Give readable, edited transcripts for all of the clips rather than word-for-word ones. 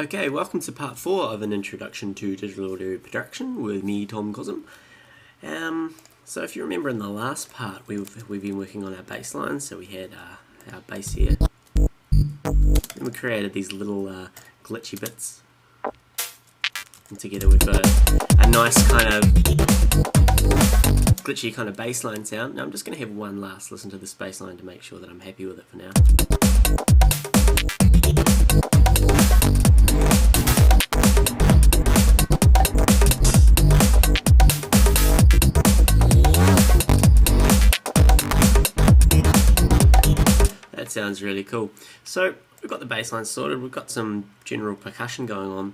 Okay, welcome to part 4 of an introduction to digital audio production with me, Tom Cosm. So if you remember in the last part, we've been working on our bass lines. So we had our bass here, and we created these little glitchy bits, and together we've got a nice kind of glitchy kind of bass line sound. Now I'm just going to have one last listen to this bass line to make sure that I'm happy with it for now. That sounds really cool. So we've got the bass line sorted, we've got some general percussion going on.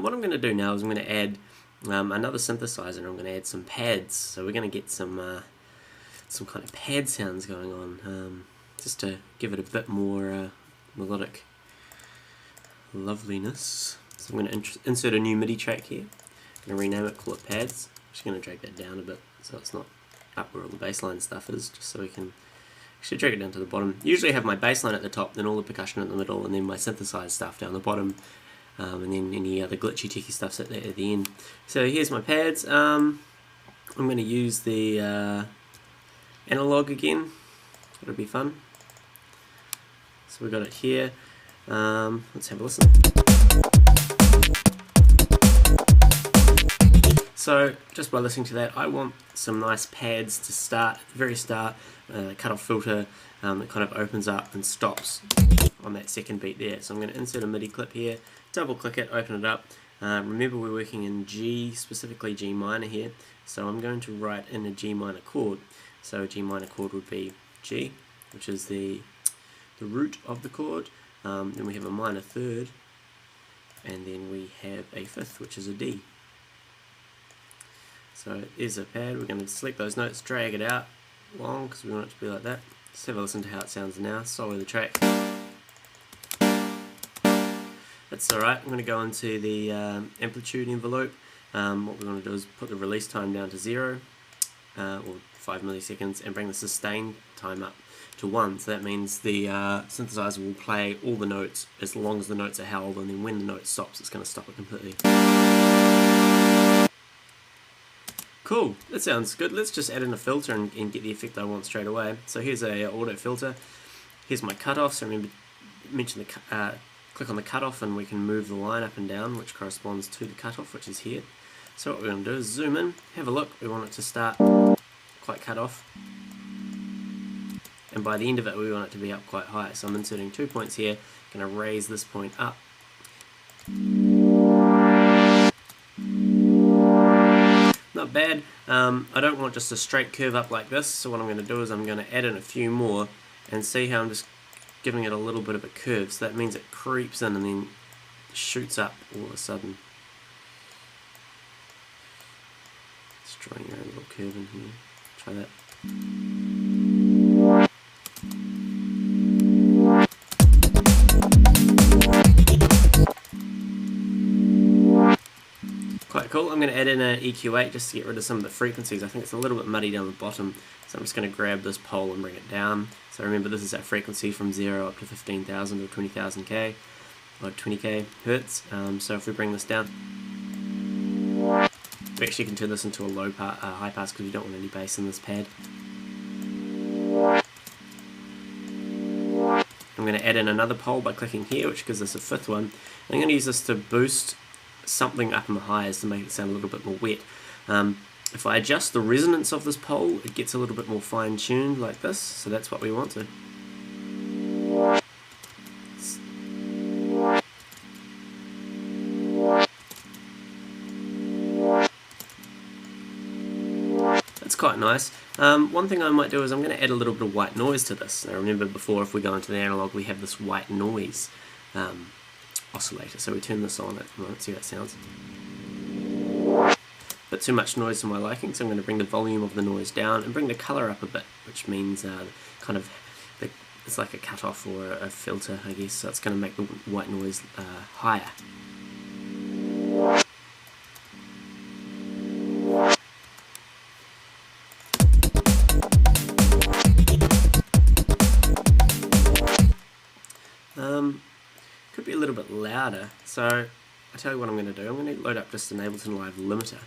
What I'm going to do now is I'm going to add another synthesizer, and I'm going to add some pads. So we're going to get some kind of pad sounds going on, just to give it a bit more melodic loveliness. So I'm going to insert a new MIDI track here. I'm going to rename it, call it pads. I'm just going to drag that down a bit so it's not up where all the bassline stuff is, just so we can actually drag it down to the bottom. Usually I have my bass line at the top, then all the percussion at the middle, and then my synthesized stuff down the bottom, and then any other glitchy techy stuff at the end. So here's my pads. I'm going to use the analog again. It'll be fun. So we've got it here. Let's have a listen. So just by listening to that, I want some nice pads to start at the very start, cut-off filter that kind of opens up and stops on that second beat there. So I'm going to insert a MIDI clip here, double click it, open it up. Remember we're working in G, specifically G minor here, so I'm going to write in a G minor chord. So a G minor chord would be G, which is the root of the chord. Then we have a minor third, and then we have a fifth, which is a D. So there's a pad. We're going to select those notes, drag it out long because we want it to be like that. Let's have a listen to how it sounds now. Solo the track. That's alright. I'm going to go into the amplitude envelope. What we want to do is put the release time down to 0, or 5 milliseconds, and bring the sustain time up to 1. So that means the synthesizer will play all the notes as long as the notes are held, and then when the note stops, it's going to stop it completely. Cool, that sounds good. Let's just add in a filter and get the effect I want straight away. So here's a auto filter. Here's my cutoff. So remember, mention the click on the cutoff, and we can move the line up and down, which corresponds to the cutoff, which is here. So what we're going to do is zoom in, have a look. We want it to start quite cut off, and by the end of it, we want it to be up quite high. So I'm inserting 2 points here. Going to raise this point up. Not bad. I don't want just a straight curve up like this, so what I'm going to do is I'm going to add in a few more and see how I'm just giving it a little bit of a curve. So that means it creeps in and then shoots up all of a sudden. Just drawing your own little curve in here. Try that. Quite cool. I'm going to add in an EQ8 just to get rid of some of the frequencies. I think it's a little bit muddy down the bottom, so I'm just going to grab this pole and bring it down. So remember, this is our frequency from 0 up to 15,000 or 20,000 K or 20K hertz. So if we bring this down, we actually can turn this into a high pass because we don't want any bass in this pad. I'm going to add in another pole by clicking here, which gives us a fifth one. I'm going to use this to boost something up in the highs to make it sound a little bit more wet. If I adjust the resonance of this pole, it gets a little bit more fine-tuned like this, so that's what we want to. That's quite nice. One thing I might do is I'm going to add a little bit of white noise to this. Now remember before, if we go into the analog, we have this white noise oscillator. So we turn this on, let's see how it sounds. But too much noise for my liking, so I'm going to bring the volume of the noise down and bring the color up a bit, which means it's like a cutoff or a filter, I guess, so it's going to make the white noise higher. could be a little bit louder. So I tell you what I'm going to do. I'm going to load up just an Ableton Live limiter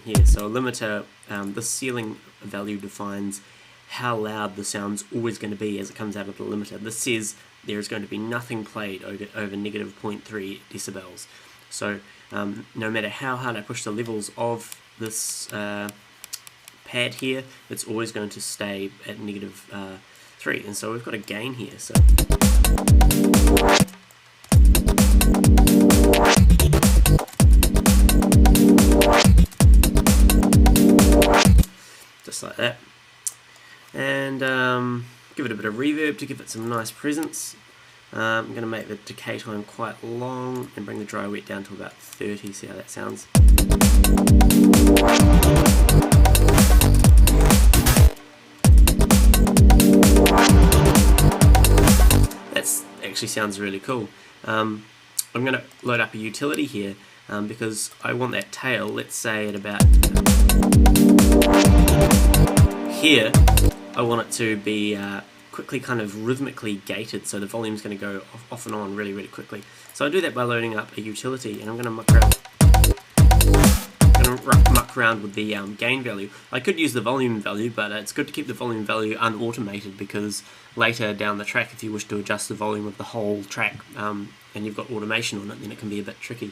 here. So a limiter, the ceiling value defines how loud the sound's always going to be as it comes out of the limiter. This says there is going to be nothing played over negative 0.3 decibels. So no matter how hard I push the levels of this pad here, it's always going to stay at negative 3. And so we've got a gain here. So just like that. And give it a bit of reverb to give it some nice presence. I'm going to make the decay time quite long and bring the dry wet down to about 30, see how that sounds. That actually sounds really cool. I'm going to load up a utility here because I want that tail, let's say at about here, I want it to be quickly kind of rhythmically gated, so the volume's going to go off and on really, really quickly. So I do that by loading up a utility, and I'm going to muck around with the gain value. I could use the volume value, but it's good to keep the volume value unautomated, because later down the track, if you wish to adjust the volume of the whole track and you've got automation on it, then it can be a bit tricky.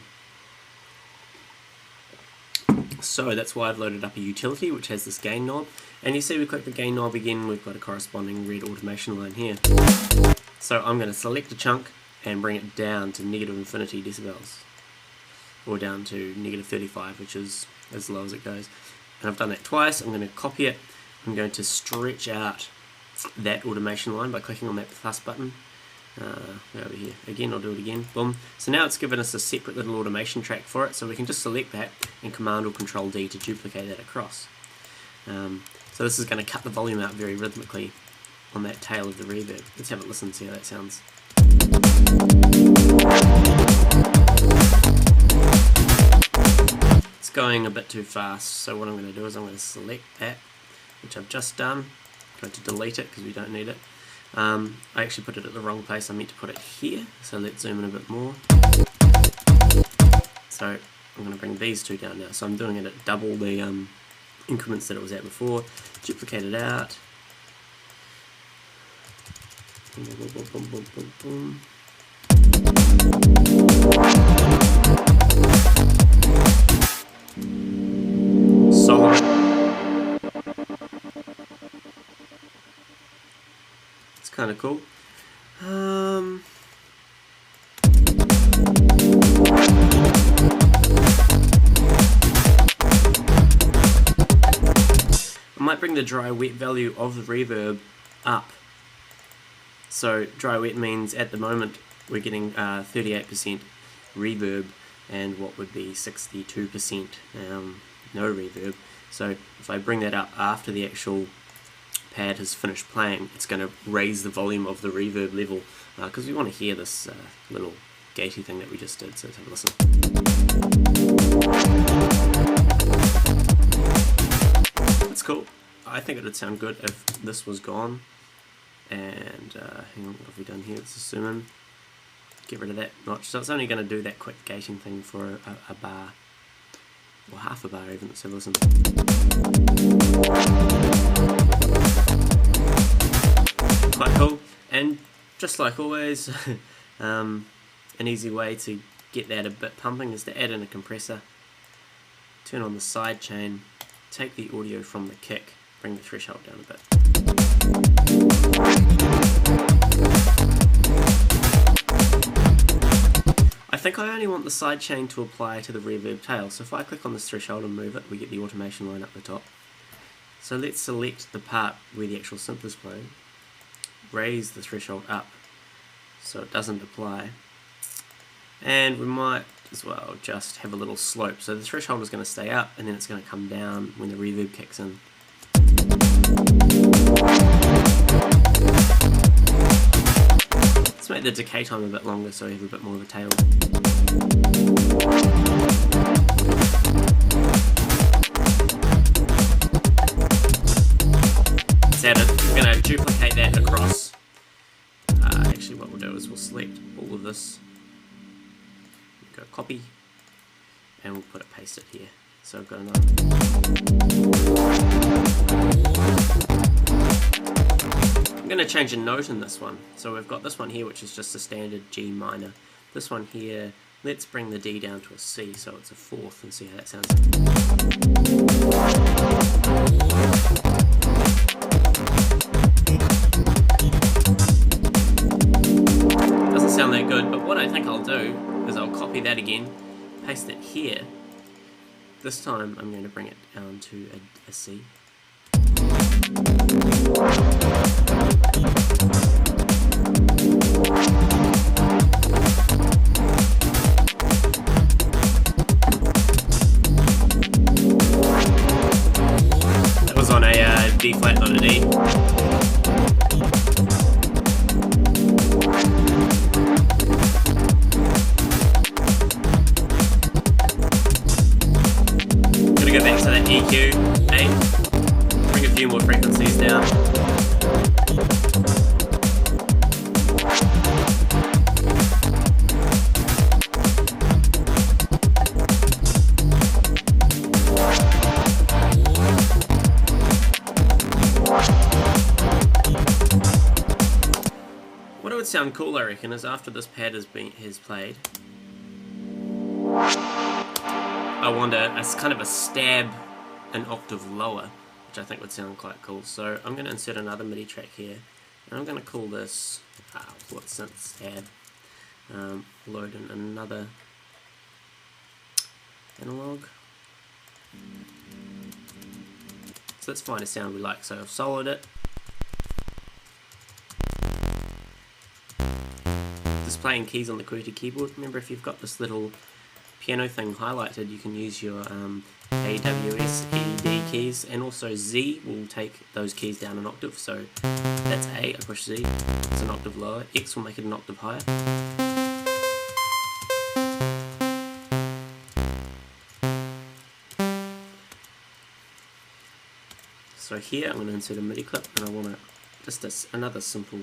So that's why I've loaded up a utility which has this gain knob, and you see we click the gain knob again, we've got a corresponding red automation line here. So I'm going to select a chunk and bring it down to negative infinity decibels, or down to negative 35, which is as low as it goes. And I've done that twice. I'm going to copy it. I'm going to stretch out that automation line by clicking on that plus button. Over here again, I'll do it again, boom. So now it's given us a separate little automation track for it, so we can just select that and Command or Control D to duplicate that across. So this is going to cut the volume out very rhythmically on that tail of the reverb. Let's have a listen, see how that sounds. It's going a bit too fast, so what I'm going to do is I'm going to select that, which I've just done. I'm going to delete it because we don't need it. I actually put it at the wrong place. I meant to put it here, so let's zoom in a bit more. So I'm going to bring these two down now. So I'm doing it at double the increments that it was at before. Duplicate it out. Boom, boom, boom, boom, boom, boom, boom. Solid. It's kind of cool. I might bring the dry wet value of the reverb up. So dry wet means at the moment we're getting 38% reverb and what would be 62% no reverb. So if I bring that up after the actual pad has finished playing, it's going to raise the volume of the reverb level because we want to hear this little gatey thing that we just did. So let's have a listen. That's cool. I think it would sound good if this was gone. And hang on, what have we done here? Let's zoom in. Get rid of that notch. So it's only going to do that quick gating thing for a bar, or half a bar even. So listen. Quite cool. And just like always, an easy way to get that a bit pumping is to add in a compressor, turn on the sidechain, take the audio from the kick, bring the threshold down a bit. I think I only want the sidechain to apply to the reverb tail, so if I click on this threshold and move it, we get the automation line up the top. So let's select the part where the actual synth is playing, raise the threshold up so it doesn't apply, and we might as well just have a little slope. So the threshold is going to stay up and then it's going to come down when the reverb kicks in. Let's make the decay time a bit longer so we have a bit more of a tail. It's added. We're going to duplicate that across. Actually what we'll do is we'll select all of this, go copy, and we'll paste it here. So I've got another. I'm going to change a note in this one. So we've got this one here, which is just a standard G minor. This one here, let's bring the D down to a C, so it's a fourth, and see how that sounds. Doesn't sound that good, but what I think I'll do is I'll copy that again, paste it here. This time I'm going to bring it down to a C. That was on a D flat, not a D. Go back to that EQ, bring a few more frequencies down. What would sound cool, I reckon, is after this pad has played, I want a kind of a stab an octave lower, which I think would sound quite cool. So I'm going to insert another MIDI track here, and I'm going to call this synth stab. Load in another analog. So let's find a sound we like. So I've soloed it. Displaying keys on the QWERTY keyboard. Remember, if you've got this little piano thing highlighted, you can use your A, W, S, E, D keys, and also Z will take those keys down an octave. So that's A, I push Z, it's an octave lower. X will make it an octave higher. So here I'm going to insert a MIDI clip, and I want just another simple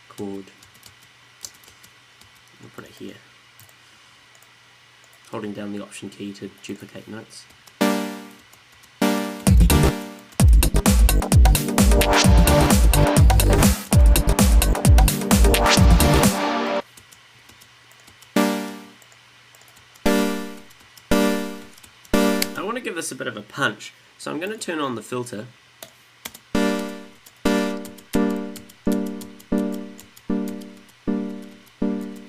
chord. I'll put it here, holding down the Option key to duplicate notes. I want to give this a bit of a punch, so I'm going to turn on the filter.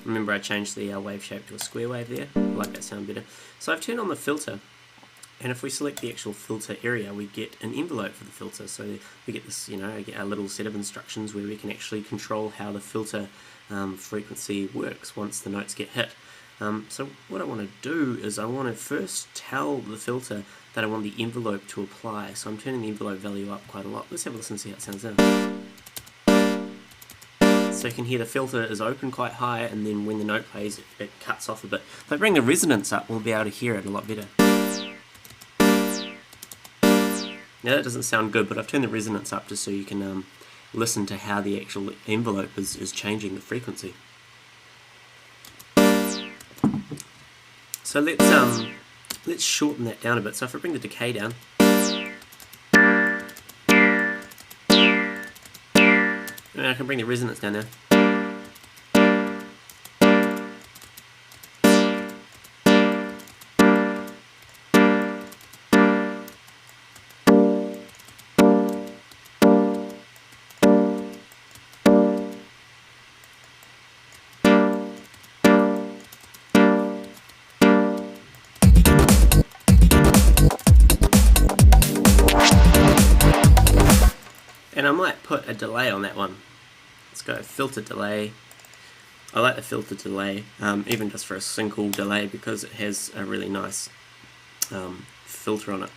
Remember, I changed the wave shape to a square wave there. I like that sound better. So I've turned on the filter, and if we select the actual filter area, we get an envelope for the filter. So we get this, a little set of instructions where we can actually control how the filter frequency works once the notes get hit. So what I want to do is I want to first tell the filter that I want the envelope to apply. So I'm turning the envelope value up quite a lot. Let's have a listen and see how it sounds now. So you can hear the filter is open quite high, and then when the note plays, it cuts off a bit. If I bring the resonance up, we'll be able to hear it a lot better. Now that doesn't sound good, but I've turned the resonance up just so you can listen to how the actual envelope is changing the frequency. So let's shorten that down a bit. So if I bring the decay down, and I can bring the resonance down now. And I might put a delay on that one. Let's go filter delay. I like the filter delay, even just for a single delay, because it has a really nice filter on it.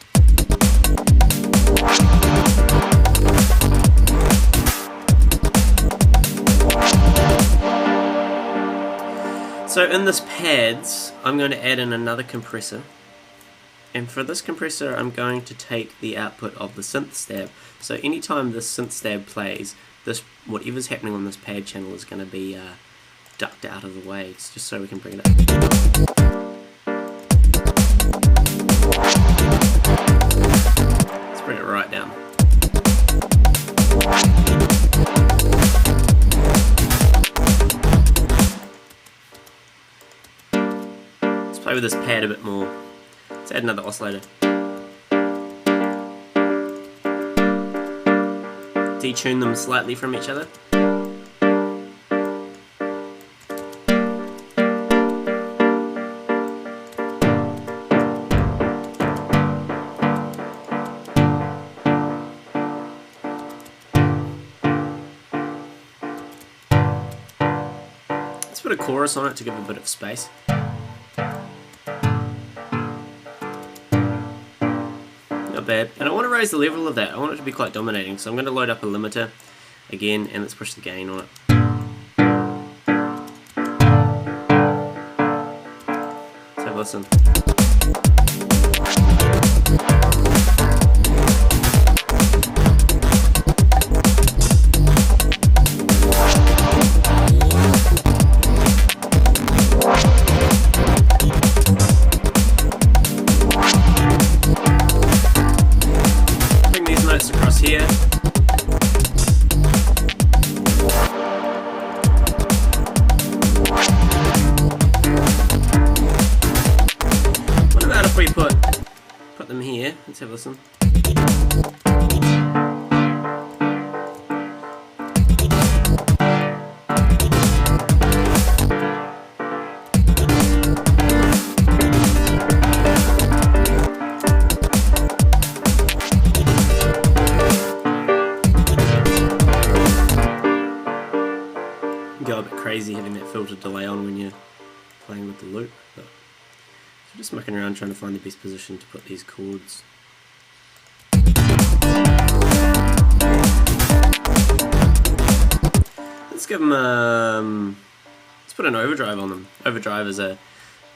So in this pads, I'm going to add in another compressor. And for this compressor, I'm going to take the output of the synth stab. So anytime this synth stab plays, whatever's happening on this pad channel is going to be ducked out of the way. It's just so we can bring it up. Let's bring it right down. Let's play with this pad a bit more. Let's add another oscillator. Detune them slightly from each other. Let's put a chorus on it to give it a bit of space. Not bad. And I want to raise the level of that. I want it to be quite dominating, so I'm going to load up a limiter again, and let's push the gain on it. Let's have a listen. Across here. What about if we put them here? Let's have a listen. Go a bit crazy having that filter delay on when you're playing with the loop, but so just mucking around trying to find the best position to put these chords. Let's give them let's put an overdrive on them. Overdrive is a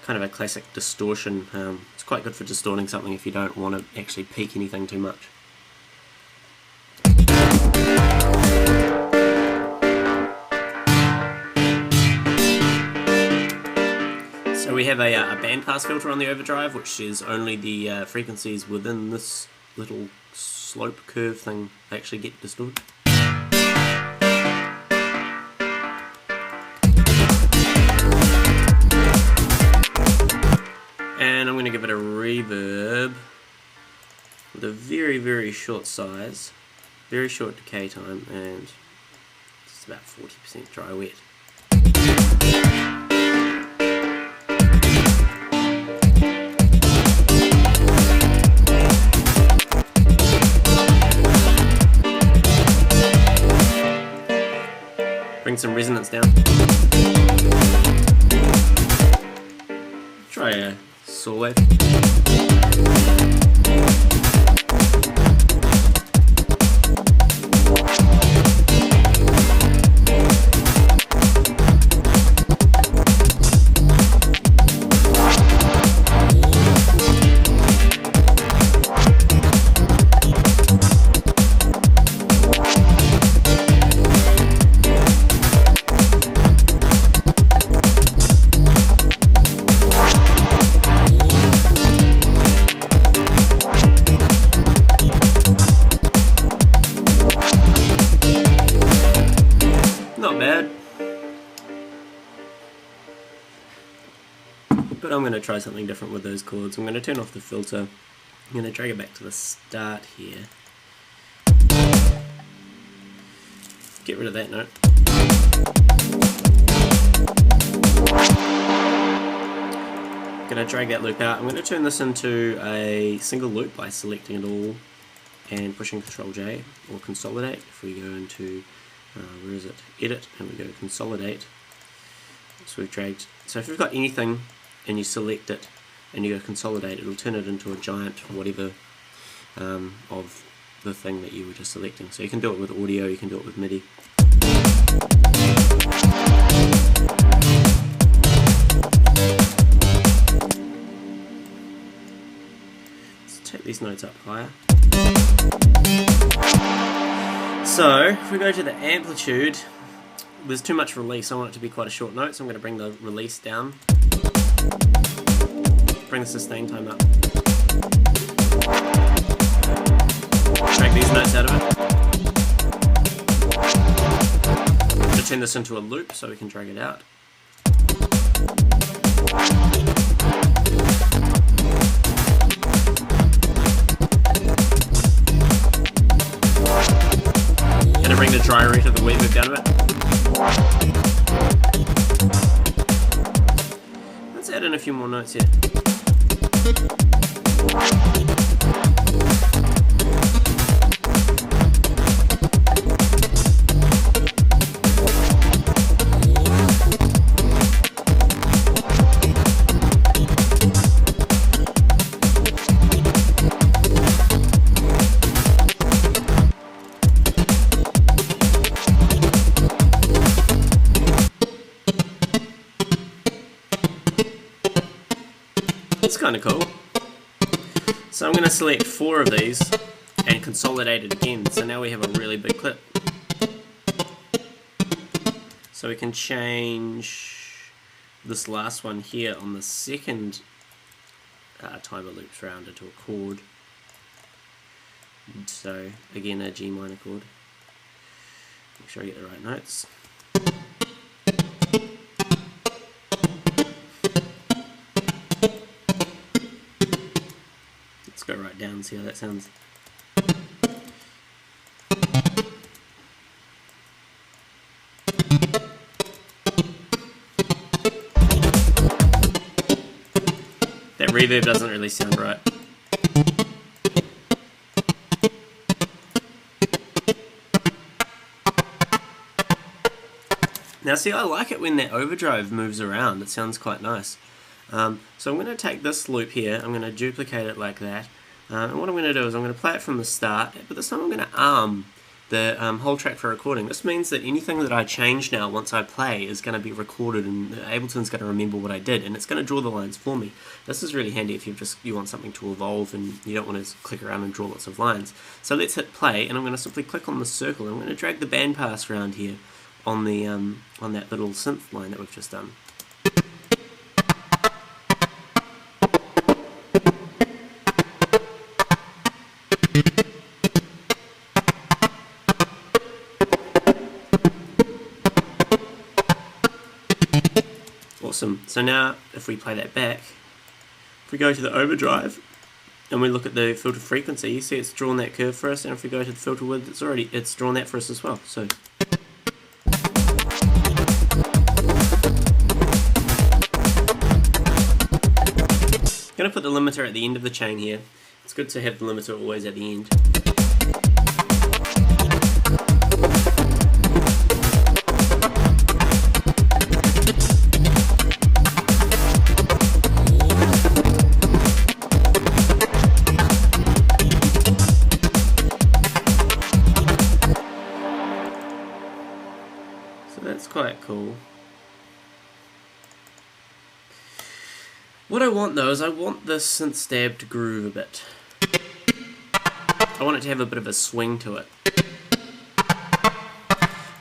kind of a classic distortion. It's quite good for distorting something if you don't want to actually peak anything too much. So we have a bandpass filter on the overdrive, which is only the frequencies within this little slope curve thing actually get distorted. And I'm going to give it a reverb with a very, very short size, very short decay time, and it's about 40% dry wet. Bring some resonance down. Try a saw wave. Not bad. But I'm going to try something different with those chords. I'm going to turn off the filter. I'm going to drag it back to the start here. Get rid of that note. I'm going to drag that loop out. I'm going to turn this into a single loop by selecting it all and pushing Ctrl J or consolidate. If we go into where is it? Edit, and we go to consolidate. So we've dragged. So if you've got anything and you select it and you go consolidate, it'll turn it into a giant whatever of the thing that you were just selecting. So you can do it with audio, you can do it with MIDI. Let's take these notes up higher. So if we go to the amplitude, there's too much release. I want it to be quite a short note, so I'm going to bring the release down. Bring the sustain time up. Drag these notes out of it. I'm going to turn this into a loop so we can drag it out. Going to bring the dry rate of the reverb down a bit. Let's add in a few more notes here. It's kind of cool. So I'm going to select 4 of these and consolidate it again. So now we have a really big clip. So we can change this last one here on the second timer loops round into a chord. And so again, a G minor chord. Make sure I get the right notes. Let's go right down and see how that sounds. That reverb doesn't really sound right. Now see, I like it when that overdrive moves around. It sounds quite nice. So I'm going to take this loop here, I'm going to duplicate it like that, and what I'm going to do is I'm going to play it from the start, but this time I'm going to arm the whole track for recording. This means that anything that I change now once I play is going to be recorded, and Ableton's going to remember what I did, and it's going to draw the lines for me. This is really handy if you want something to evolve and you don't want to click around and draw lots of lines. So let's hit play, and I'm going to simply click on the circle, and I'm going to drag the bandpass around here on the on that little synth line that we've just done. Awesome. So now if we play that back, if we go to the overdrive and we look at the filter frequency, you see it's drawn that curve for us, and if we go to the filter width, it's drawn that for us as well. So I'm going to put the limiter at the end of the chain here. It's good to have the limiter always at the end. So that's quite cool. What I want though is I want this synth stab to groove a bit. I want it to have a bit of a swing to it.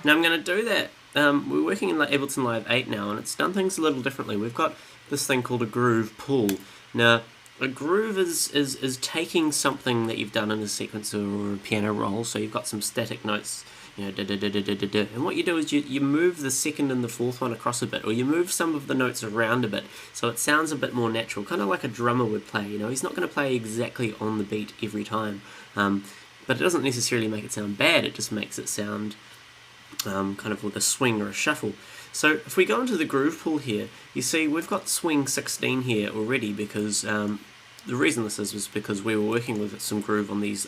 Now I'm going to do that. We're working in Ableton Live 8 now, and it's done things a little differently. We've got this thing called a groove pull. Now a groove is taking something that you've done in a sequencer or a piano roll, so you've got some static notes, you know, da da da da da da da, and what you do is you move the second and the fourth one across a bit, or you move some of the notes around a bit, so it sounds a bit more natural, kind of like a drummer would play. You know, he's not going to play exactly on the beat every time, but it doesn't necessarily make it sound bad. It just makes it sound kind of with a swing or a shuffle. So if we go into the groove pull here, you see we've got swing 16 here already, because the reason this is because we were working with some groove on these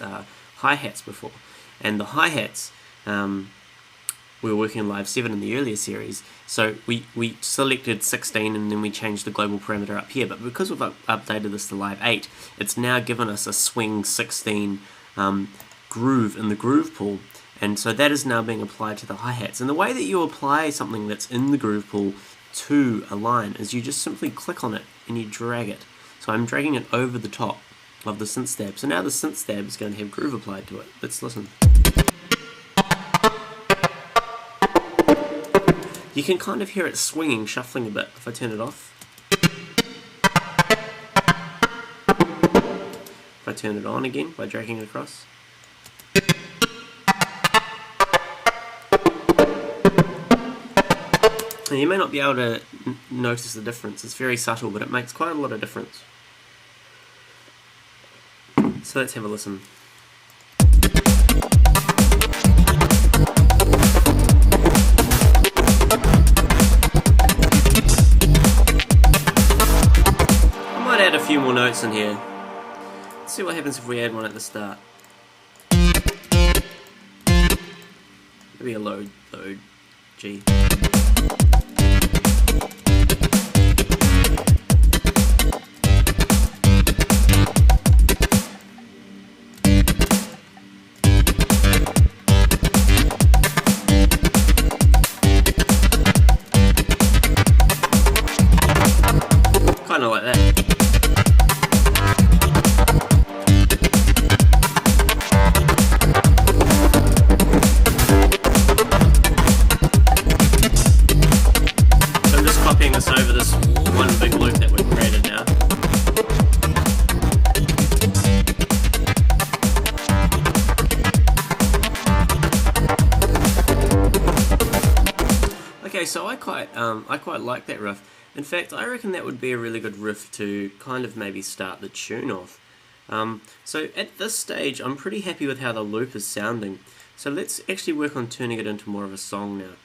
hi-hats before, and the hi-hats we were working on Live 7 in the earlier series, so we selected 16 and then we changed the global parameter up here, but because we've updated this to Live 8, it's now given us a swing 16 groove in the groove pull, and so that is now being applied to the hi-hats. And the way that you apply something that's in the groove pull to a line is you just simply click on it and you drag it. So I'm dragging it over the top of the synth stab. So now the synth stab is going to have groove applied to it. Let's listen. You can kind of hear it swinging, shuffling a bit if I turn it off. If I turn it on again by dragging it across. And you may not be able to notice the difference. It's very subtle, but it makes quite a lot of difference. So let's have a listen. I might add a few more notes in here. Let's see what happens if we add one at the start. Maybe a low G. Kind of like that. So I'm just copying this over this one big loop that we've created now. Okay, so I quite like that riff. In fact, I reckon that would be a really good riff to kind of maybe start the tune off. So at this stage, I'm pretty happy with how the loop is sounding. So let's actually work on turning it into more of a song now.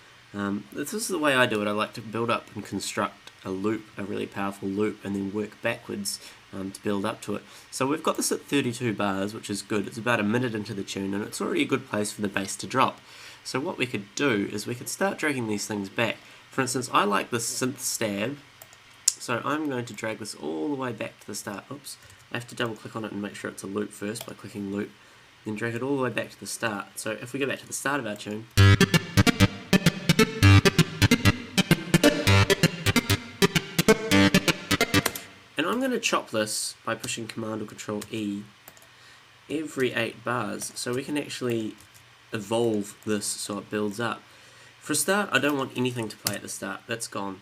This is the way I do it. I like to build up and construct a loop, a really powerful loop, and then work backwards to build up to it. So we've got this at 32 bars, which is good. It's about a minute into the tune, and it's already a good place for the bass to drop. So what we could do is we could start dragging these things back. For instance, I like the synth stab, so I'm going to drag this all the way back to the start. Oops, I have to double click on it and make sure it's a loop first by clicking loop, then drag it all the way back to the start. So if we go back to the start of our tune, and I'm going to chop this by pushing Command or Control E every 8 bars, so we can actually evolve this so it builds up. For a start, I don't want anything to play at the start. That's gone.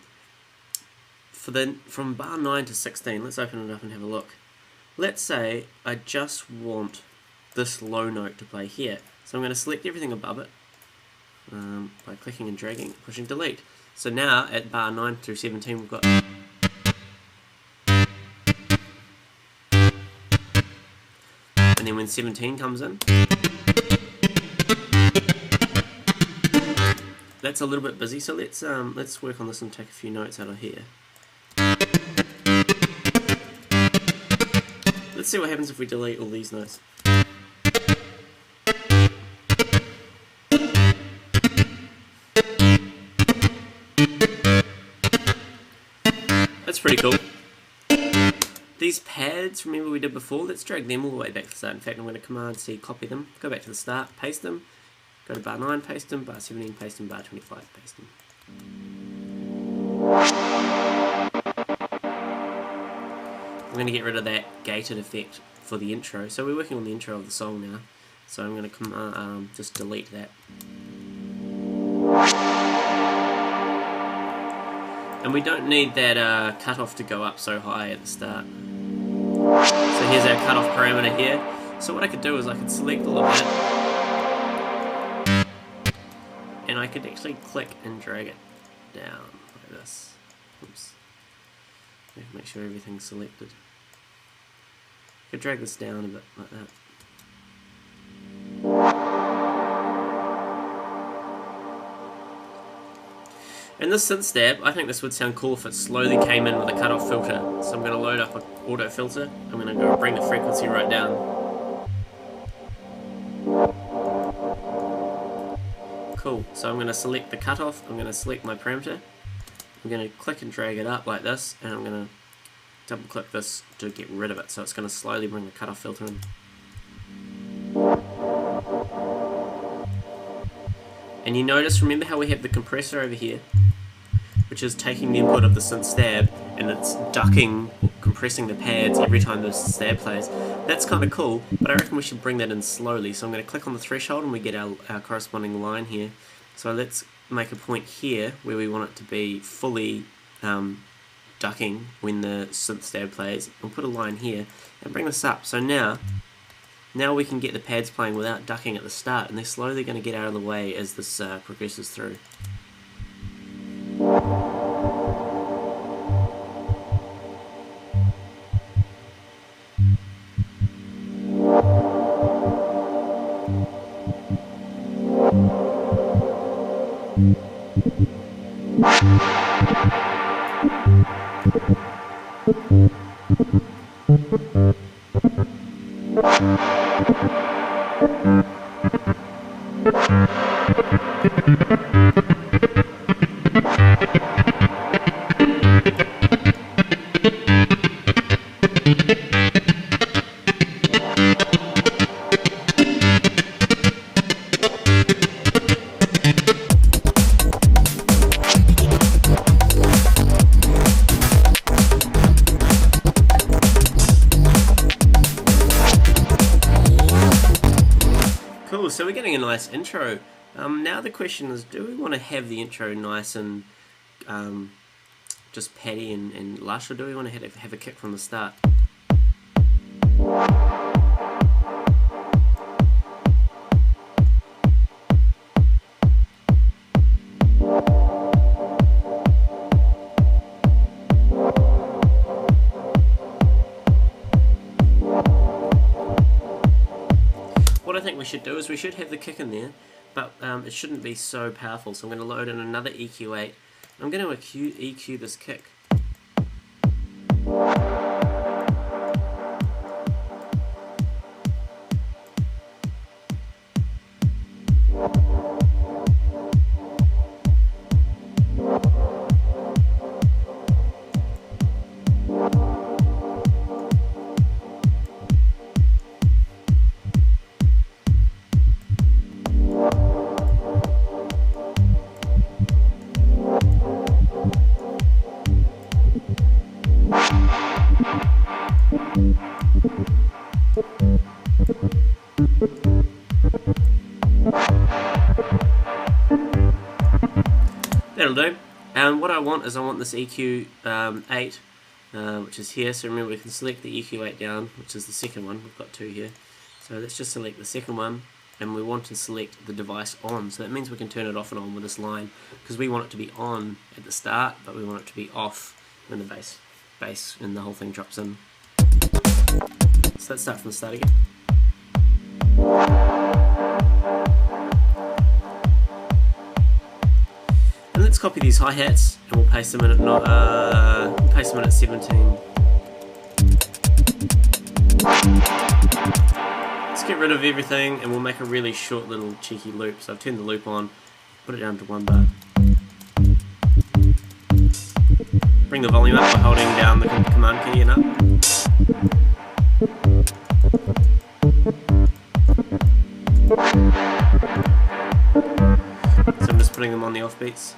From bar 9 to 16, let's open it up and have a look. Let's say I just want this low note to play here. So I'm going to select everything above it by clicking and dragging, pushing delete. So now at bar 9 through 17 we've got... And then when 17 comes in, that's a little bit busy, so let's work on this and take a few notes out of here. Let's see what happens if we delete all these notes. That's pretty cool. These pads, remember we did before? Let's drag them all the way back to the start. In fact, I'm going to Command C, copy them, go back to the start, paste them. Go to bar 9, paste them, bar 17, paste them, bar 25, paste them. I'm going to get rid of that gated effect for the intro. So we're working on the intro of the song now. So I'm going to just delete that. And we don't need that cutoff to go up so high at the start. So here's our cutoff parameter here. So what I could do is I could select all of that. And I could actually click and drag it down like this. Oops. Make sure everything's selected. I could drag this down a bit like that. And this synth stab, I think this would sound cool if it slowly came in with a cutoff filter. So I'm going to load up an auto filter. I'm going to go bring the frequency right down. Cool, so I'm going to select the cutoff, I'm going to select my parameter, I'm going to click and drag it up like this, and I'm going to double click this to get rid of it, so it's going to slowly bring the cutoff filter in. And you notice, remember how we have the compressor over here, which is taking the input of the synth stab, and it's ducking, compressing the pads every time the stab plays. That's kind of cool, but I reckon we should bring that in slowly. So I'm going to click on the threshold and we get our corresponding line here. So let's make a point here where we want it to be fully ducking when the synth stab plays. We'll put a line here and bring this up. So now we can get the pads playing without ducking at the start, and they're slowly going to get out of the way as this progresses through. Cool, so we're getting a nice intro. Now the question is, do we want to have the intro nice and just paddy and lush, or do we want to have a kick from the start? What I think we should do is we should have the kick in there, but it shouldn't be so powerful. So I'm going to load in another EQ8. I'm going to EQ this kick. That'll do. And what I want is this EQ8, which is here. So remember, we can select the EQ8 down, which is the second one. We've got two here. So let's just select the second one, and we want to select the device on. So that means we can turn it off and on with this line, because we want it to be on at the start, but we want it to be off when the bass and the whole thing drops in. So let's start from the start again. And let's copy these hi-hats and we'll paste them in at 17. Let's get rid of everything and we'll make a really short little cheeky loop. So I've turned the loop on, put it down to 1 bar. Bring the volume up by holding down the command key and up. So I'm just putting them on the offbeats.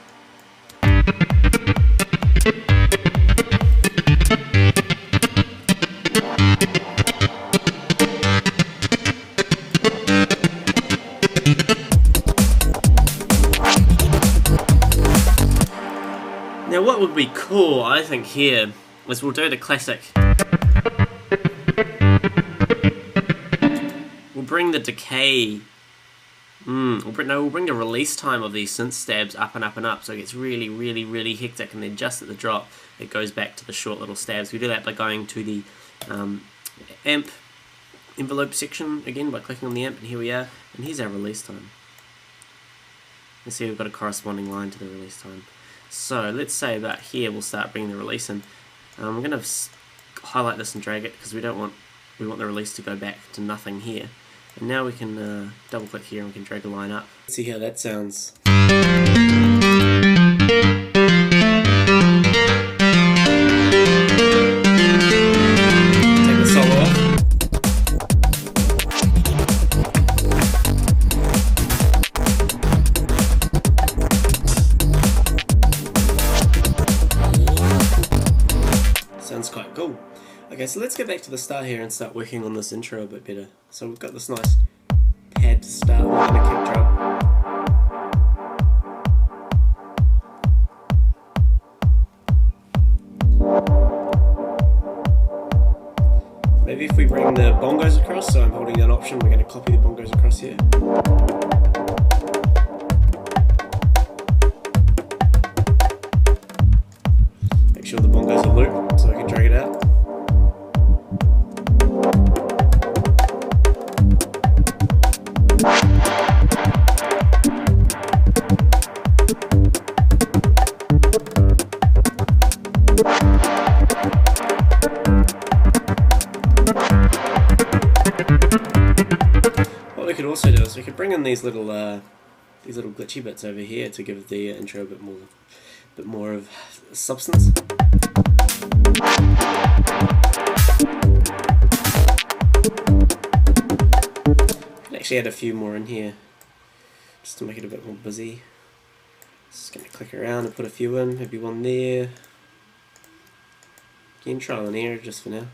Now what would be cool, I think, here is we'll do the classic. We'll bring the decay. We'll bring the release time of these synth stabs up and up and up, so it gets really, really, really hectic, and then just at the drop, it goes back to the short little stabs. We do that by going to the amp envelope section again by clicking on the amp, and here we are, and here's our release time. You see we've got a corresponding line to the release time. So let's say about here we'll start bringing the release in. We're going to highlight this and drag it because we want the release to go back to nothing here. And now we can double click here and we can drag a line up. Let's see how that sounds. Take the solo off. Sounds quite cool. Okay, so let's get back to the start here and start working on this intro a bit better. So we've got this nice pad to start with and a kick drum. maybe if we bring the bongos across, so I'm holding down Option, we're going to copy the bongos across here. Make sure the bongos are looped so I can drag it out. What we could also do is we could bring in these little glitchy bits over here to give the intro a bit more of substance. Could actually add a few more in here just to make it a bit more busy. Just going to click around and put a few in, maybe one there. Again, trial and error just for now.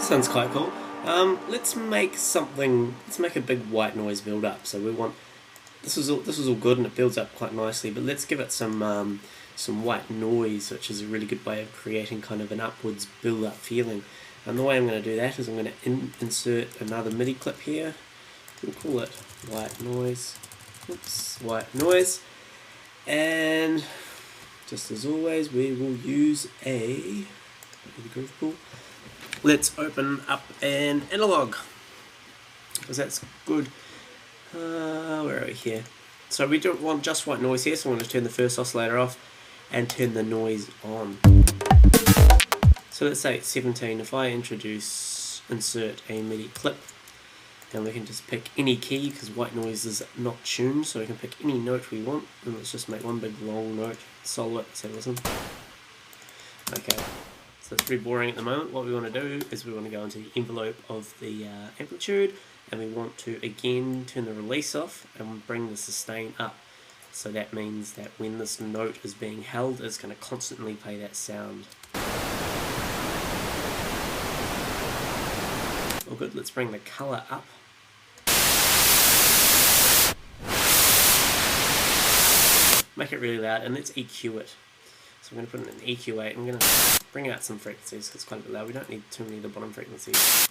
Sounds quite cool. Let's make a big white noise build up. So we want, this was all good and it builds up quite nicely, but let's give it some white noise, which is a really good way of creating kind of an upwards build up feeling. And the way I'm going to do that is I'm going to insert another MIDI clip here. We'll call it white noise. Oops, white noise. And just as always, we will use a groove pool. Let's open up an analog, because that's good. Where are we here? So we don't want just white noise here, so I'm going to turn the first oscillator off and turn the noise on. So let's say it's 17. If I insert a MIDI clip, and we can just pick any key, because white noise is not tuned, so we can pick any note we want, and let's just make one big long note, solo it, so listen. Okay. So it's pretty boring at the moment. What we want to do is we want to go into the envelope of the amplitude, and we want to again turn the release off and bring the sustain up. So that means that when this note is being held, it's going to constantly play that sound. All good. Let's bring the color up. Make it really loud, and let's EQ it. So I'm going to put in an EQ8. I'm going to bring out some frequencies because it's quite a bit loud. We don't need too many of the bottom frequencies.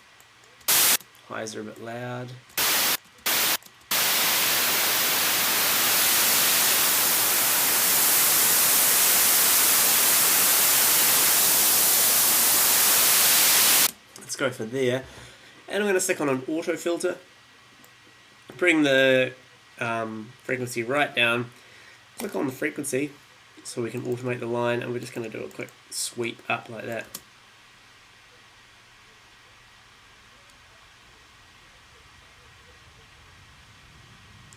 Highs are a bit loud. Let's go for there. And I'm going to stick on an auto filter. Bring the frequency right down. Click on the frequency so we can automate the line, and we're just going to do a quick sweep up like that.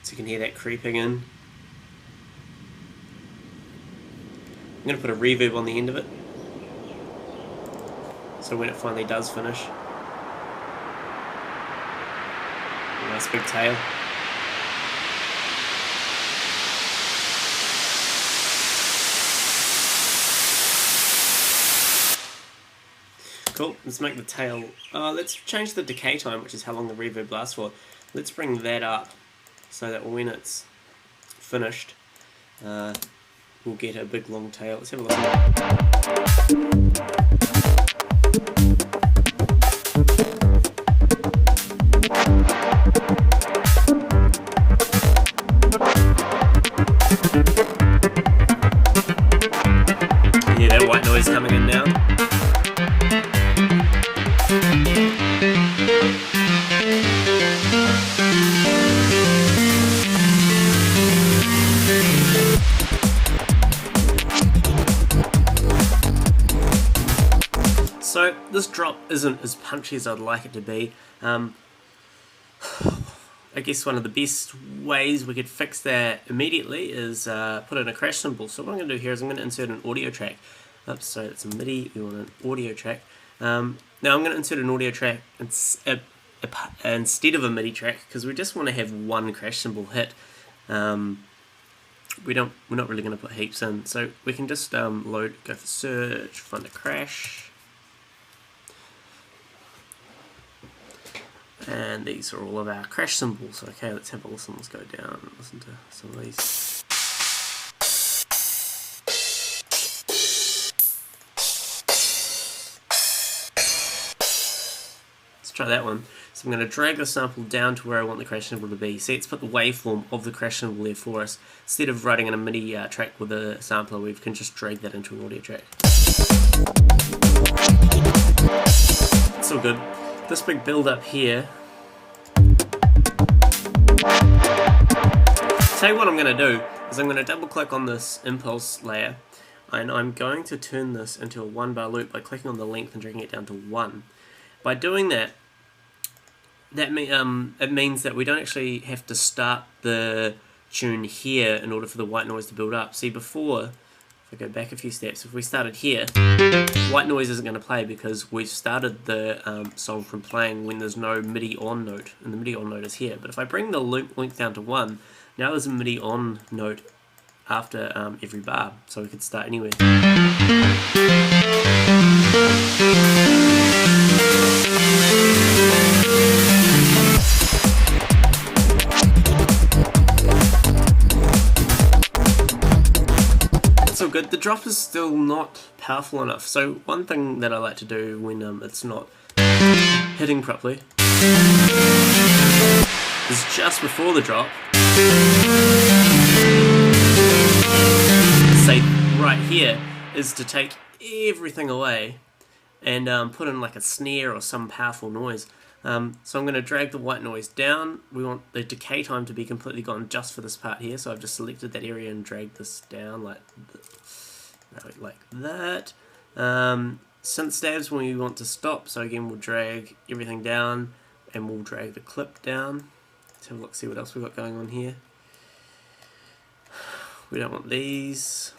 So you can hear that creeping in. I'm going to put a reverb on the end of it, so when it finally does finish, a nice big tail. Cool, let's make the tail, let's change the decay time, which is how long the reverb lasts for. Let's bring that up so that when it's finished, we'll get a big long tail. Let's have a look. Yeah, that white noise coming in now. So this drop isn't as punchy as I'd like it to be. I guess one of the best ways we could fix that immediately is put in a crash cymbal. So what I'm going to do here is I'm going to insert an audio track. Oops, sorry, that's a MIDI, we want an audio track. Now I'm going to insert an audio track instead of a MIDI track, because we just want to have one crash cymbal hit. We're not really going to put heaps in, so we can just go for search, find a crash. And these are all of our crash cymbals. Okay, let's have a listen. Let's go down and listen to some of these. Let's try that one. So I'm going to drag the sample down to where I want the crash cymbal to be. See, it's put the waveform of the crash cymbal there for us. Instead of writing in a MIDI track with a sampler, we can just drag that into an audio track. It's all good. This big build up here. Tell you what I'm going to do is I'm going to double click on this impulse layer, and I'm going to turn this into a 1-bar loop by clicking on the length and dragging it down to 1. By doing that, it means that we don't actually have to start the tune here in order for the white noise to build up. See, before, if I go back a few steps, if we started here, white noise isn't going to play because we've started the song from playing when there's no MIDI on note, and the MIDI on note is here. But if I bring the loop length down to 1, now there's a MIDI on note after every bar, so we could start anywhere. Good. The drop is still not powerful enough. So one thing that I like to do when it's not hitting properly is just before the drop, say right here, is to take everything away and put in like a snare or some powerful noise. So I'm going to drag the white noise down. We want the decay time to be completely gone just for this part here, so I've just selected that area and dragged this down like that. Synth stabs when we want to stop, so again we'll drag everything down and we'll drag the clip down. Let's have a look, see what else we've got going on here. We don't want these.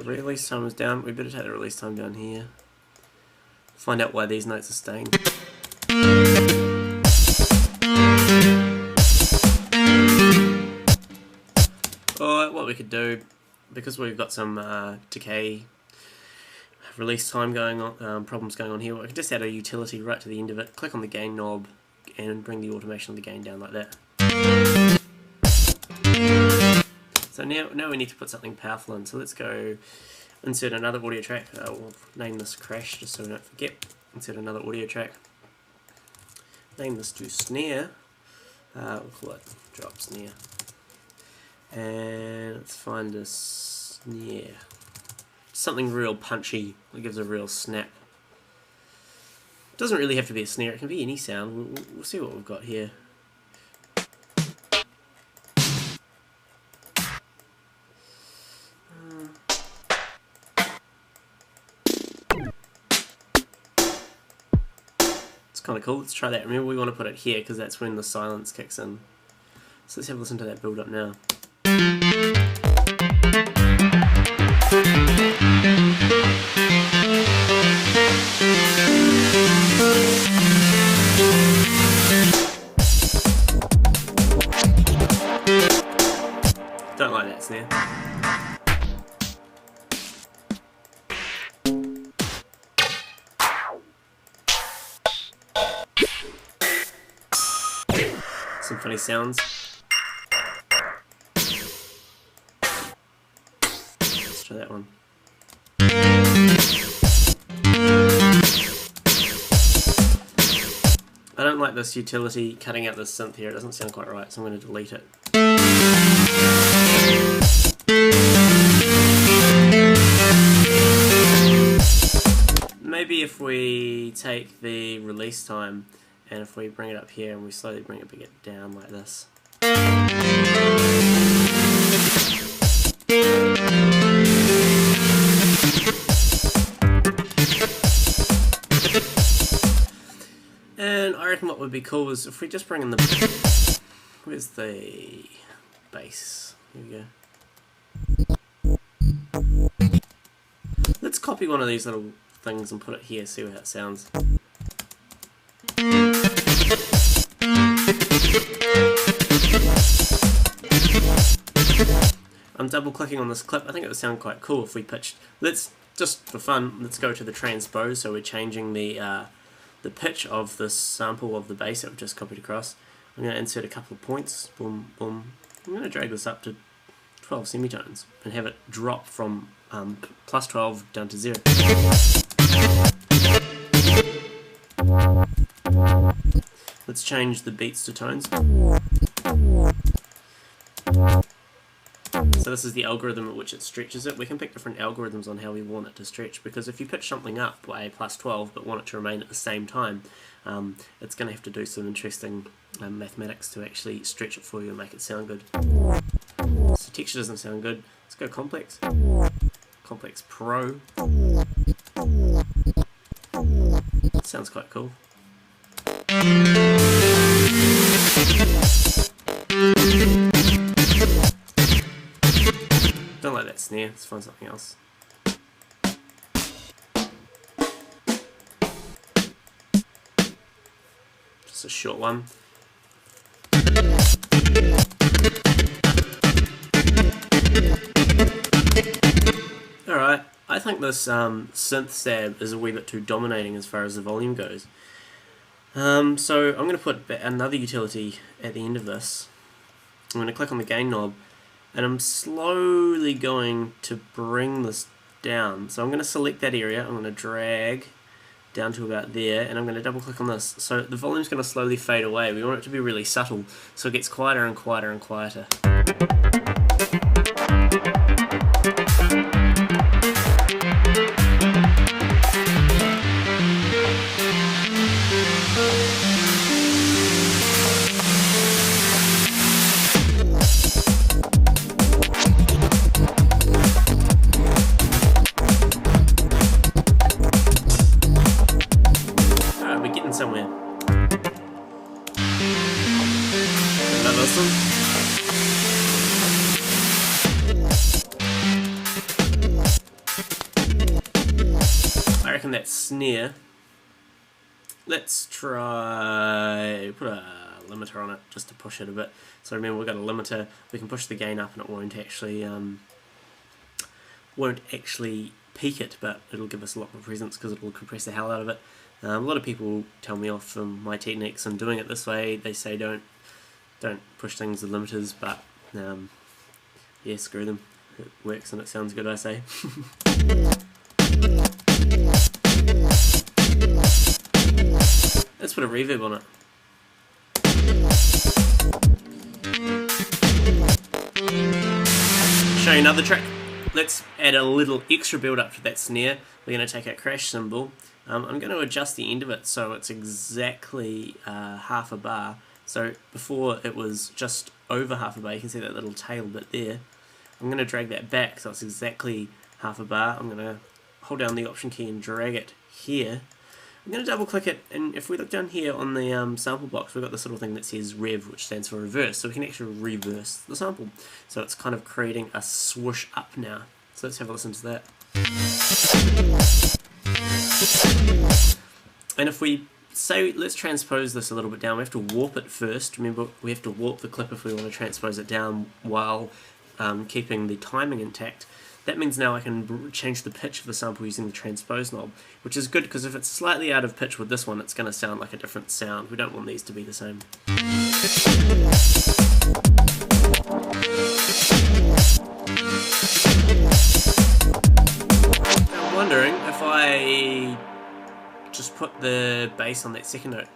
Release time is down. We better take the release time down here. Find out why these notes are staying. Or what we could do, because we've got some decay release time going on, problems going on here, we can just add a utility right to the end of it, click on the gain knob and bring the automation of the gain down like that. So now we need to put something powerful in, so let's go insert another audio track. We'll name this crash just so we don't forget. Insert another audio track. Name this to snare. We'll call it drop snare. And let's find a snare. Something real punchy that gives a real snap. It doesn't really have to be a snare, it can be any sound. We'll see what we've got here. Kind of cool. Let's try that. Remember, we want to put it here because that's when the silence kicks in. So let's have a listen to that build up now. Don't like that snare. Some funny sounds. Let's try that one. I don't like this utility cutting out this synth here, it doesn't sound quite right, so I'm going to delete it. if we take the release time and if we bring it up here and we slowly bring it down like this. And I reckon what would be cool is if we just bring in the... Where's the bass? Here we go. Let's copy one of these little things and put it here, see how it sounds. I'm double clicking on this clip. I think it would sound quite cool if we pitched. Let's, just for fun, let's go to the transpose, so we're changing the pitch of this sample of the bass that we've just copied across. I'm going to insert a couple of points, boom, boom. I'm going to drag this up to 12 semitones and have it drop from plus 12 down to 0. Let's change the beats to tones. So this is the algorithm at which it stretches it. We can pick different algorithms on how we want it to stretch, because if you pitch something up by plus 12 but want it to remain at the same time, it's going to have to do some interesting mathematics to actually stretch it for you and make it sound good. So texture doesn't sound good. Let's go complex. Complex Pro. Sounds quite cool. Don't like that snare, let's find something else. Just a short one. Alright, I think this synth stab is a wee bit too dominating as far as the volume goes. So I'm going to put another utility at the end of this. I'm going to click on the gain knob, and I'm slowly going to bring this down. So I'm going to select that area, I'm going to drag down to about there, and I'm going to double click on this. So the volume's going to slowly fade away. We want it to be really subtle, so it gets quieter and quieter and quieter. Somewhere. Another one. I reckon that snare. Let's try put a limiter on it just to push it a bit. So remember, we've got a limiter. We can push the gain up, and it won't actually peak it, but it'll give us a lot more presence because it will compress the hell out of it. A lot of people tell me off from my techniques and doing it this way. They say don't push things with limiters, but yeah, screw them. It works and it sounds good, I say. Let's put a reverb on it. Show you another trick. Let's add a little extra build up to that snare. We're going to take our crash cymbal. I'm going to adjust the end of it so it's exactly half a bar. So before it was just over half a bar, you can see that little tail bit there. I'm going to drag that back so it's exactly half a bar. I'm going to hold down the option key and drag it here. I'm going to double click it, and if we look down here on the sample box, we've got this little thing that says rev, which stands for reverse, so we can actually reverse the sample. So it's kind of creating a swoosh up now. So let's have a listen to that. And if we say, let's transpose this a little bit down, we have to warp it first. Remember, we have to warp the clip if we want to transpose it down while keeping the timing intact. That means now I can change the pitch of the sample using the transpose knob, which is good because if it's slightly out of pitch with this one, it's going to sound like a different sound. We don't want these to be the same. I'm wondering if I just put the bass on that second note.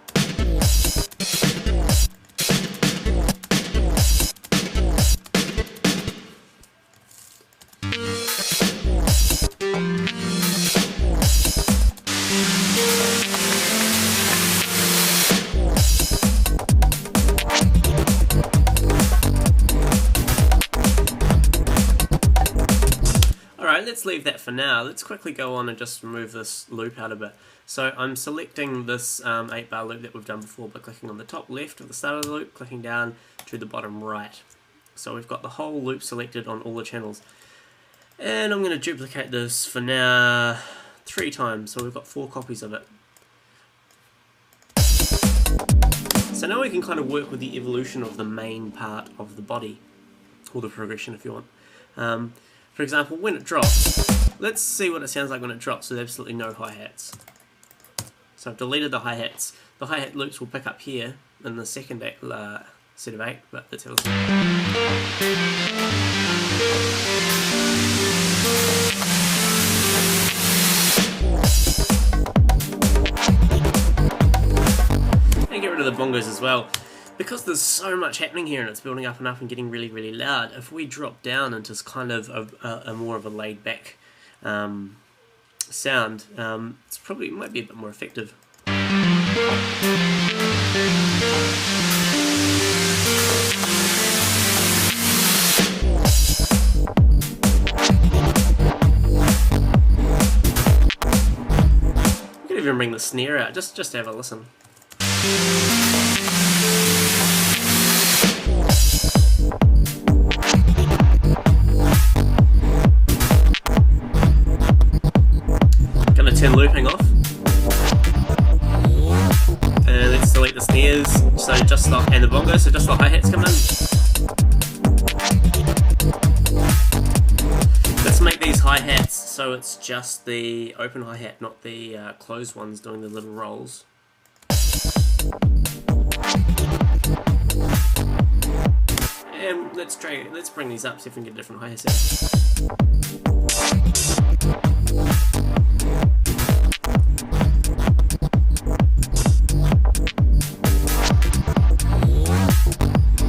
Alright, let's leave that for now. Let's quickly go on and just remove this loop out a bit. So I'm selecting this 8-bar loop that we've done before by clicking on the top left of the start of the loop, clicking down to the bottom right. So we've got the whole loop selected on all the channels. And I'm going to duplicate this for now 3 times, so we've got 4 copies of it. So now we can kind of work with the evolution of the main part of the body, or the progression if you want. For example, when it drops, let's see what it sounds like when it drops with absolutely no hi-hats. So I've deleted the hi-hats. The hi-hat loops will pick up here in the second set of 8, but let's have a listen. And get rid of the bongos as well. Because there's so much happening here and it's building up and up and getting really, really loud, if we drop down into kind of a more of a laid-back sound, it's probably might be a bit more effective. You could even bring the snare out, just to have a listen. Gonna turn looping off, and let's select the snares, so just the, and the bongos, so just the hi-hats come in. Let's make these hi-hats so it's just the open hi-hat, not the closed ones doing the little rolls. And let's bring these up, see if we can get a different hi-hat sound.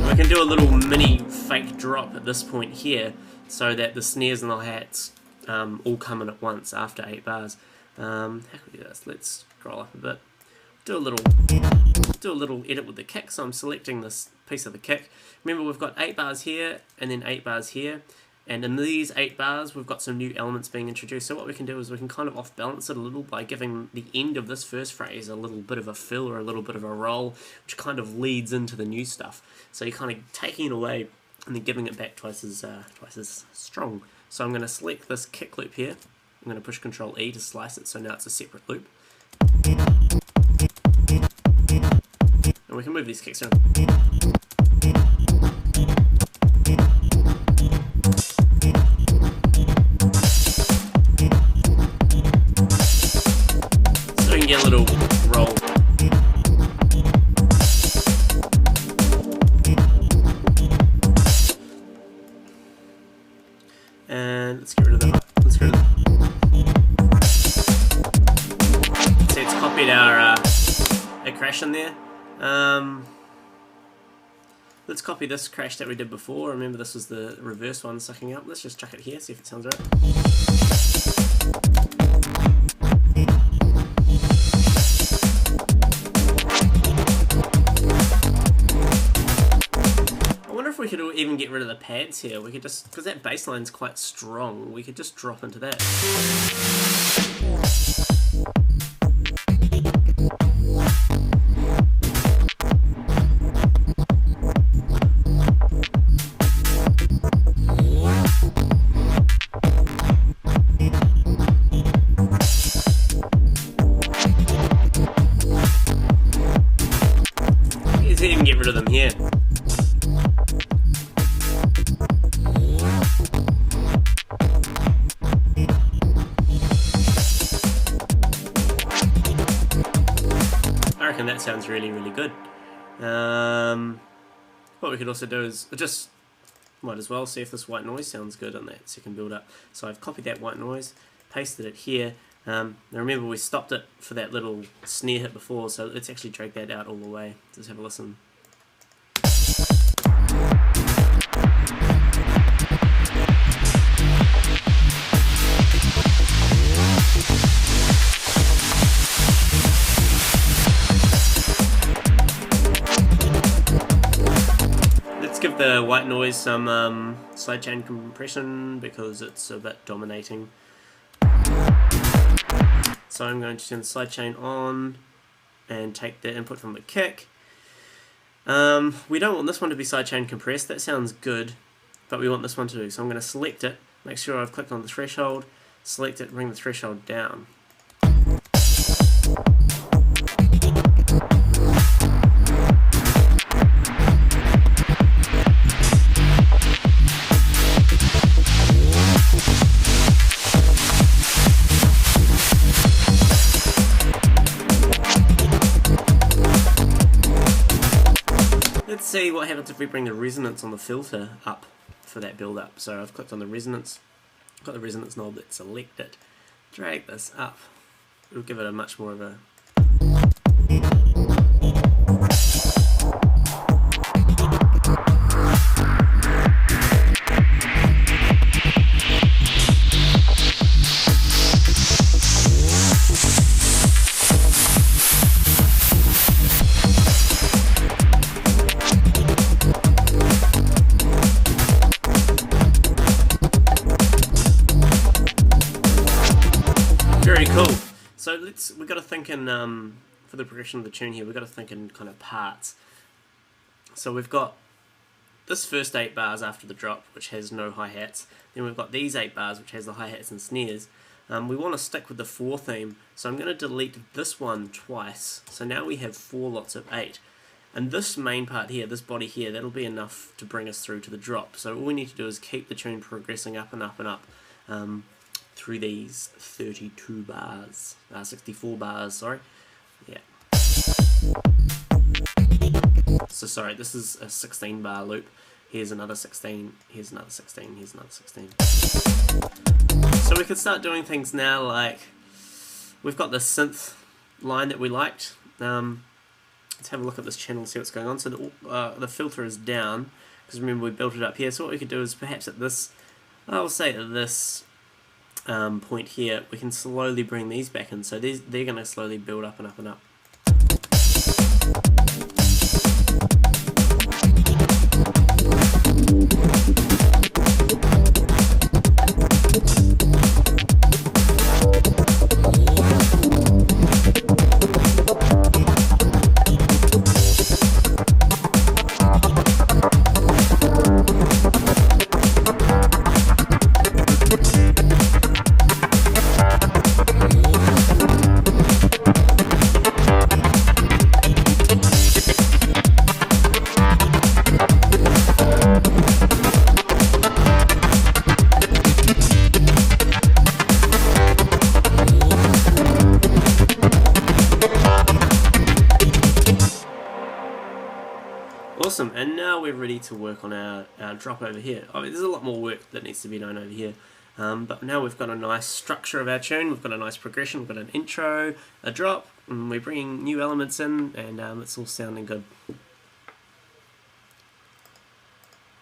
We can do a little mini fake drop at this point here, so that the snares and the hi-hats all come in at once after 8 bars. How can we do this? Let's scroll up a bit. Do a little edit with the kick. So I'm selecting this piece of the kick. Remember, we've got 8 bars here and then 8 bars here, and in these 8 bars we've got some new elements being introduced. So what we can do is we can kind of off balance it a little by giving the end of this first phrase a little bit of a fill or a little bit of a roll, which kind of leads into the new stuff. So you're kind of taking it away and then giving it back twice as strong. So I'm going to select this kick loop here. I'm going to push Ctrl E to slice it, so now it's a separate loop. And we can move these kicks around. So we can get a little roll. And let's get rid of that. Let's get rid of that. See, it's copied our crash in there. Let's copy this crash that we did before. Remember, this was the reverse one sucking up. Let's just chuck it here, see if it sounds right. I wonder if we could even get rid of the pads here. We could just, because that bass line's quite strong, we could just drop into that. Even get rid of them here. I reckon that sounds really, really good. What we could also do is just might as well see if this white noise sounds good on that second build up. So I've copied that white noise, pasted it here. Now remember, we stopped it for that little snare hit before, so let's actually drag that out all the way. Let's have a listen. Let's give the white noise some sidechain compression because it's a bit dominating. So I'm going to turn the sidechain on and take the input from the kick. We don't want this one to be sidechain compressed, that sounds good, but we want this one to, so I'm going to select it, make sure I've clicked on the threshold, select it, bring the threshold down. Let's see what happens if we bring the resonance on the filter up for that build up. So I've clicked on the resonance, got the resonance knob, let's select it, drag this up, it'll give it a much more of a very cool. So we've got to think in, for the progression of the tune here, we've got to think in kind of parts. So we've got this first 8 bars after the drop, which has no hi-hats. Then we've got these 8 bars, which has the hi-hats and snares. We want to stick with the 4 theme, so I'm going to delete this one twice. So now we have 4 lots of 8. And this main part here, this body here, that'll be enough to bring us through to the drop. So all we need to do is keep the tune progressing up and up and up. Through these 32 bars, 64 bars, sorry. Yeah. So sorry, this is a 16 bar loop. Here's another 16, here's another 16, here's another 16. So we can start doing things now like, we've got this synth line that we liked. Let's have a look at this channel and see what's going on. So the filter is down, because remember we built it up here. So what we could do is perhaps at this, I'll say at this point here, we can slowly bring these back in, so they're going to slowly build up and up and up. Awesome, and now we're ready to work on our drop over here. I mean, there's a lot more work that needs to be done over here, but now we've got a nice structure of our tune, we've got a nice progression, we've got an intro, a drop, and we're bringing new elements in, and it's all sounding good.